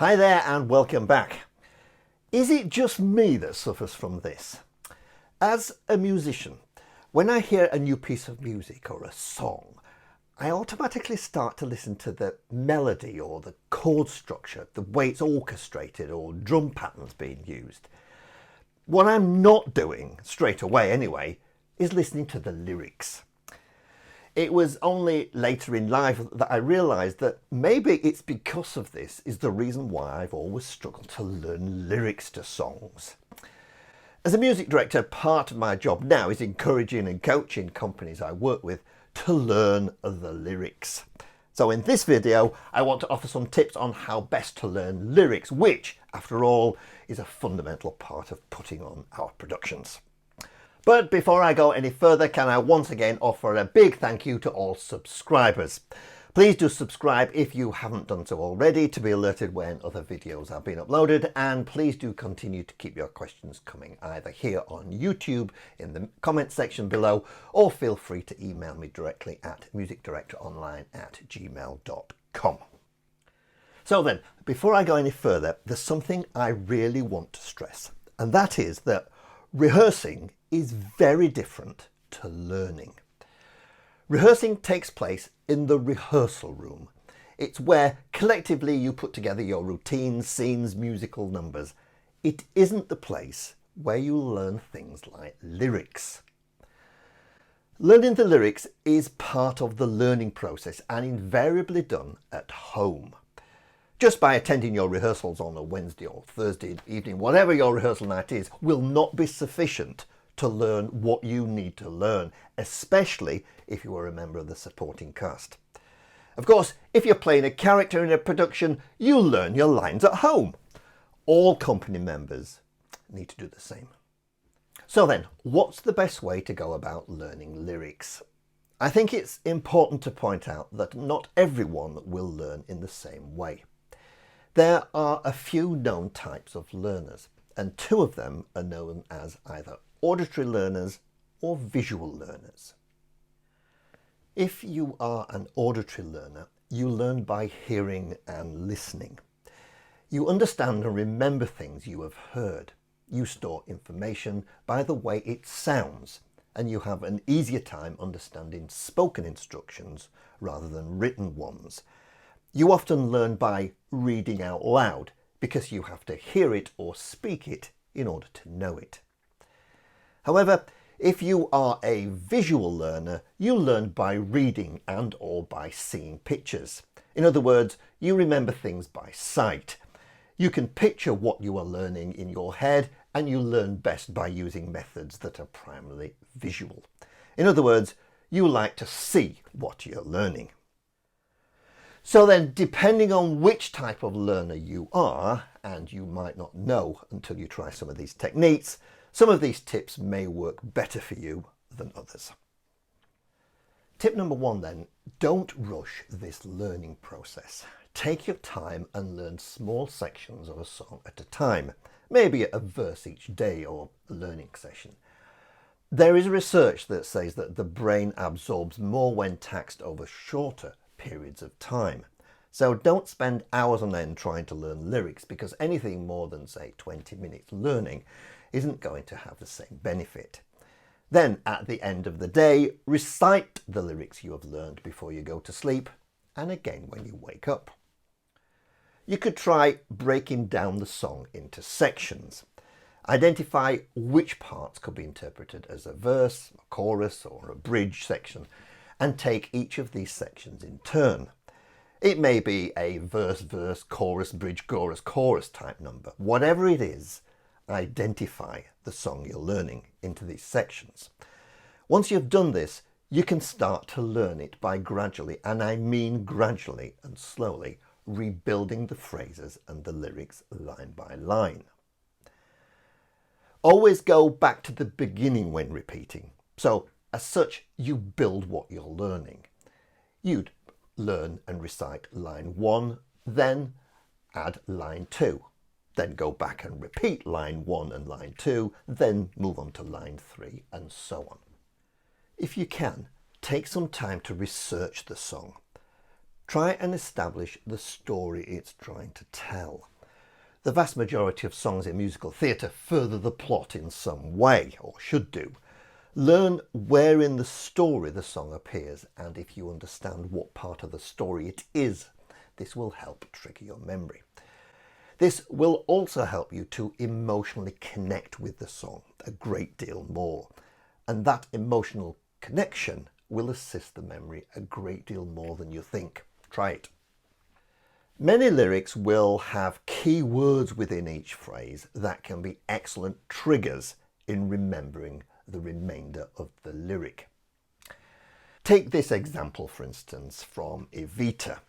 Hi there and welcome back. Is it just me that suffers from this? As a musician, when I hear a new piece of music or a song, I automatically start to listen to the melody or the chord structure, the way it's orchestrated or drum patterns being used. What I'm not doing, straight away anyway, is listening to the lyrics. It was only later in life that I realised that maybe it's because of this is the reason why I've always struggled to learn lyrics to songs. As a music director, part of my job now is encouraging and coaching companies I work with to learn the lyrics. So in this video, I want to offer some tips on how best to learn lyrics, which, after all, is a fundamental part of putting on our productions. But before I go any further, can I once again offer a big thank you to all subscribers. Please do subscribe if you haven't done so already to be alerted when other videos are being uploaded, and please do continue to keep your questions coming either here on YouTube in the comment section below, or feel free to email me directly at musicdirectoronline@gmail.com. So then, before I go any further, there's something I really want to stress, and that is that rehearsing is very different to learning. Rehearsing takes place in the rehearsal room. It's where collectively you put together your routines, scenes, musical numbers. It isn't the place where you learn things like lyrics. Learning the lyrics is part of the learning process and invariably done at home. Just by attending your rehearsals on a Wednesday or Thursday evening, whatever your rehearsal night is, will not be sufficient to learn what you need to learn, especially if you are a member of the supporting cast. Of course, if you're playing a character in a production, you'll learn your lines at home. All company members need to do the same. So then, what's the best way to go about learning lyrics? I think it's important to point out that not everyone will learn in the same way. There are a few known types of learners, and two of them are known as either auditory learners or visual learners. If you are an auditory learner, you learn by hearing and listening. You understand and remember things you have heard. You store information by the way it sounds, and you have an easier time understanding spoken instructions rather than written ones. You often learn by reading out loud because you have to hear it or speak it in order to know it. However, if you are a visual learner, you learn by reading and or by seeing pictures. In other words, you remember things by sight. You can picture what you are learning in your head, and you learn best by using methods that are primarily visual. In other words, you like to see what you're learning. So then, depending on which type of learner you are, and you might not know until you try some of these techniques, some of these tips may work better for you than others. Tip number one then, don't rush this learning process. Take your time and learn small sections of a song at a time, maybe a verse each day or a learning session. There is research that says that the brain absorbs more when taxed over shorter periods of time. So don't spend hours on end trying to learn lyrics, because anything more than, say, 20 minutes learning isn't going to have the same benefit. Then, at the end of the day, recite the lyrics you have learned before you go to sleep, and again when you wake up. You could try breaking down the song into sections. Identify which parts could be interpreted as a verse, a chorus, or a bridge section, and take each of these sections in turn. It may be a verse, chorus, bridge, chorus type number. Whatever it is, identify the song you're learning into these sections. Once you've done this, you can start to learn it by gradually, and I mean gradually and slowly, rebuilding the phrases and the lyrics line by line. Always go back to the beginning when repeating. So as such, you build what you're learning. You'd learn and recite line 1, then add line 2. Then go back and repeat line 1 and line 2, then move on to line 3, and so on. If you can, take some time to research the song. Try and establish the story it's trying to tell. The vast majority of songs in musical theatre further the plot in some way, or should do. Learn where in the story the song appears, and if you understand what part of the story it is, this will help trigger your memory. This will also help you to emotionally connect with the song a great deal more, and that emotional connection will assist the memory a great deal more than you think. Try it. Many lyrics will have key words within each phrase that can be excellent triggers in remembering the remainder of the lyric. Take this example, for instance, from Evita.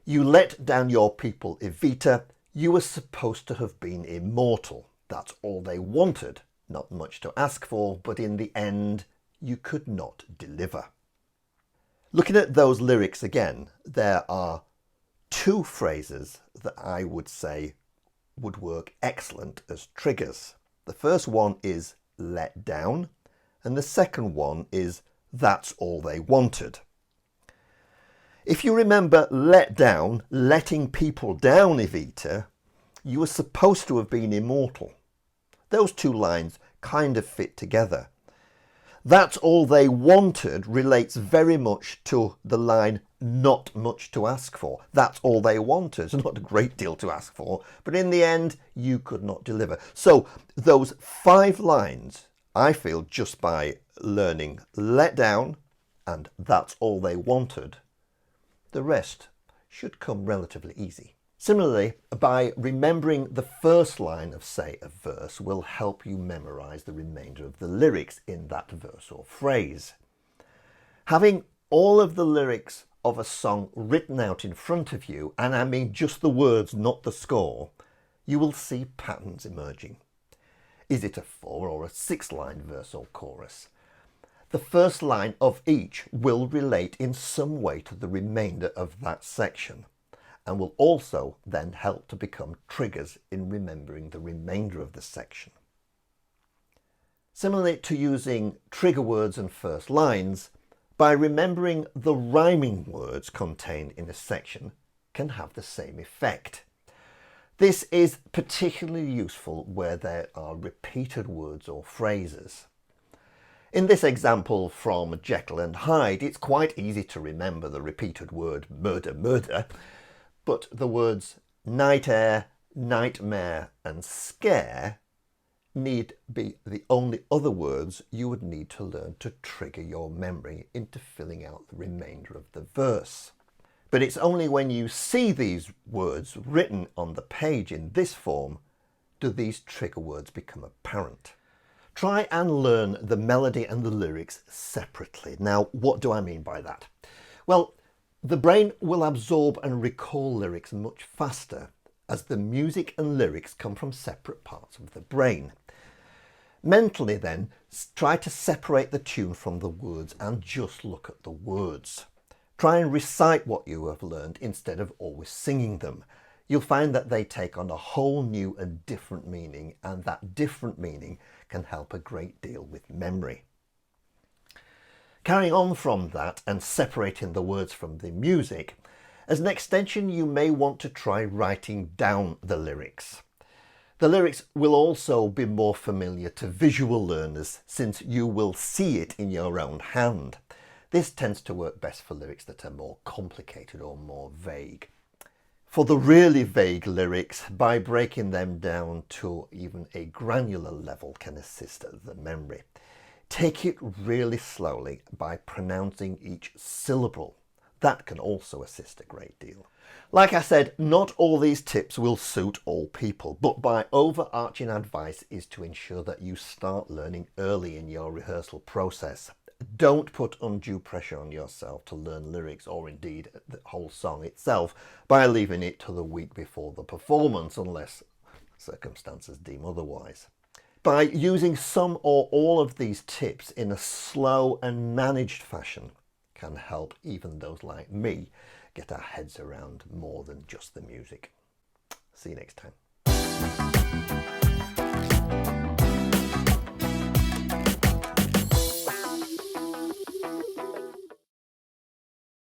You let down your people, Evita. You were supposed to have been immortal. That's all they wanted. Not much to ask for, but in the end, you could not deliver. Looking at those lyrics again, there are two phrases that I would say would work excellent as triggers. The first one is let down, and the second one is that's all they wanted. If you remember let down, letting people down, Evita, you were supposed to have been immortal. Those two lines kind of fit together. That's all they wanted relates very much to the line not much to ask for. That's all they wanted. It's not a great deal to ask for, but in the end, you could not deliver. So those 5 lines, I feel, just by learning let down and that's all they wanted, the rest should come relatively easy. Similarly, by remembering the first line of, say, a verse will help you memorize the remainder of the lyrics in that verse or phrase. Having all of the lyrics of a song written out in front of you, and I mean just the words, not the score, you will see patterns emerging. Is it a 4 or a 6 line verse or chorus? The first line of each will relate in some way to the remainder of that section, and will also then help to become triggers in remembering the remainder of the section. Similarly to using trigger words and first lines, by remembering the rhyming words contained in a section can have the same effect. This is particularly useful where there are repeated words or phrases. In this example from Jekyll and Hyde, it's quite easy to remember the repeated word murder, murder, but the words night air, nightmare and scare need be the only other words you would need to learn to trigger your memory into filling out the remainder of the verse. But it's only when you see these words written on the page in this form do these trigger words become apparent. Try and learn the melody and the lyrics separately. Now, what do I mean by that? Well, the brain will absorb and recall lyrics much faster as the music and lyrics come from separate parts of the brain. Mentally then, try to separate the tune from the words and just look at the words. Try and recite what you have learned instead of always singing them. You'll find that they take on a whole new and different meaning, and that different meaning can help a great deal with memory. Carrying on from that and separating the words from the music, as an extension you may want to try writing down the lyrics. The lyrics will also be more familiar to visual learners since you will see it in your own hand. This tends to work best for lyrics that are more complicated or more vague. For the really vague lyrics, by breaking them down to even a granular level can assist the memory. Take it really slowly by pronouncing each syllable. That can also assist a great deal. Like I said, not all these tips will suit all people, but my overarching advice is to ensure that you start learning early in your rehearsal process. Don't put undue pressure on yourself to learn lyrics or indeed the whole song itself by leaving it to the week before the performance unless circumstances deem otherwise. By using some or all of these tips in a slow and managed fashion can help even those like me get our heads around more than just the music. See you next time.